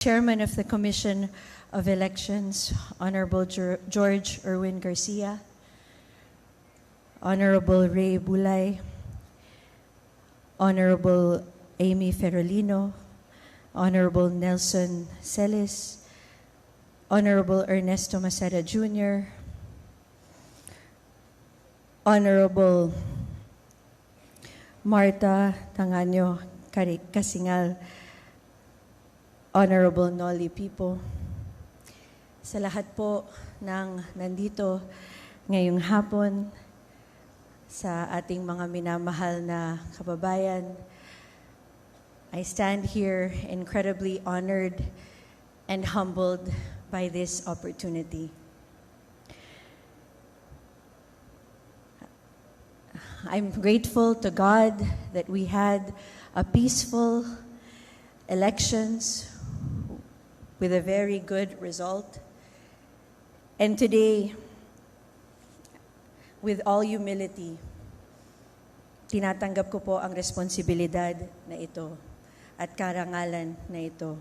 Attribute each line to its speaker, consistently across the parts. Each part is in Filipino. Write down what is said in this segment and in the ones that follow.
Speaker 1: Chairman of the Commission of Elections, Honorable George Erwin Garcia, Honorable Ray Bulay, Honorable Amy Ferolino, Honorable Nelson Celis, Honorable Ernesto Maceda Jr., Honorable Marta Tangaño Kasingal, Honorable Nolly Pipo, sa lahat po ng nandito ngayong hapon, sa ating mga minamahal na kababayan, I stand here incredibly honored and humbled by this opportunity. I'm grateful to God that we had a peaceful elections with a very good result. And today, with all humility, tinatanggap ko po ang responsibilidad na ito at karangalan na ito.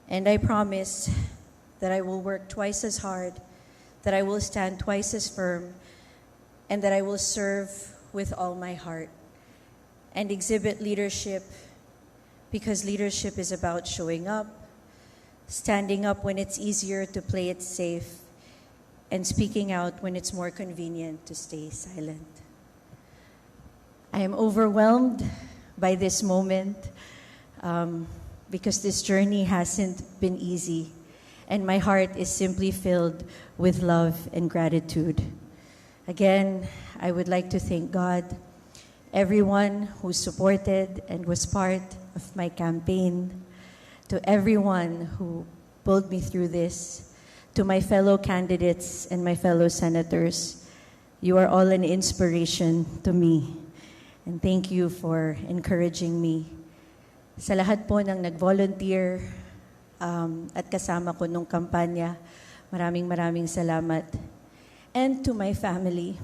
Speaker 1: And I promise that I will work twice as hard, that I will stand twice as firm, and that I will serve with all my heart and exhibit leadership, because leadership is about showing up, standing up when it's easier to play it safe, and speaking out when it's more convenient to stay silent. I am overwhelmed by this moment because this journey hasn't been easy, and my heart is simply filled with love and gratitude. Again, I would like to thank God, everyone who supported and was part of my campaign, to everyone who pulled me through this, to my fellow candidates and my fellow senators. You are all an inspiration to me. And thank you for encouraging me. Sa lahat po ng nag-volunteer at kasama ko nung kampanya, maraming salamat. And to my family,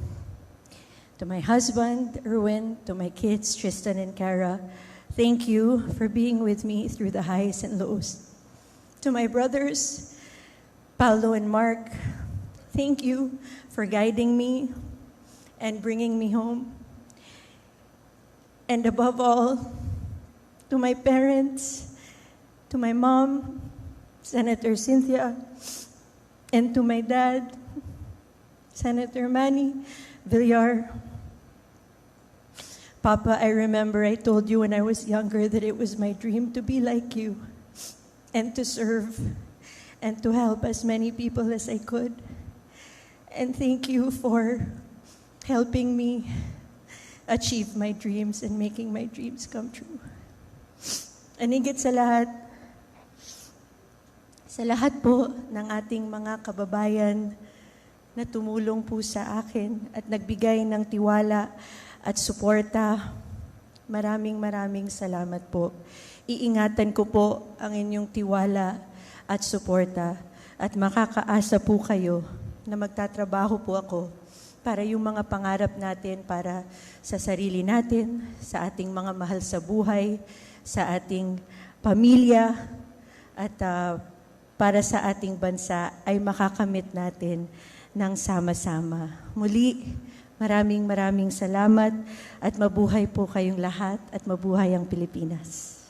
Speaker 1: to my husband, Erwin, to my kids, Tristan and Cara, thank you for being with me through the highs and lows. To my brothers, Paolo and Mark, thank you for guiding me and bringing me home. And above all, to my parents, to my mom, Senator Cynthia, and to my dad, Senator Manny Villar. Papa, I remember I told you when I was younger that it was my dream to be like you and to serve and to help as many people as I could. And thank you for helping me achieve my dreams and making my dreams come true. And higit sa lahat po ng ating mga kababayan na tumulong po sa akin at nagbigay ng tiwala at suporta, maraming salamat po. Iingatan ko po ang inyong tiwala at suporta at makakaasa po kayo na magtatrabaho po ako para yung mga pangarap natin para sa sarili natin, sa ating mga mahal sa buhay, sa ating pamilya, at para sa ating bansa ay makakamit natin ng sama-sama. Muli, maraming salamat at mabuhay po kayong lahat at mabuhay ang Pilipinas.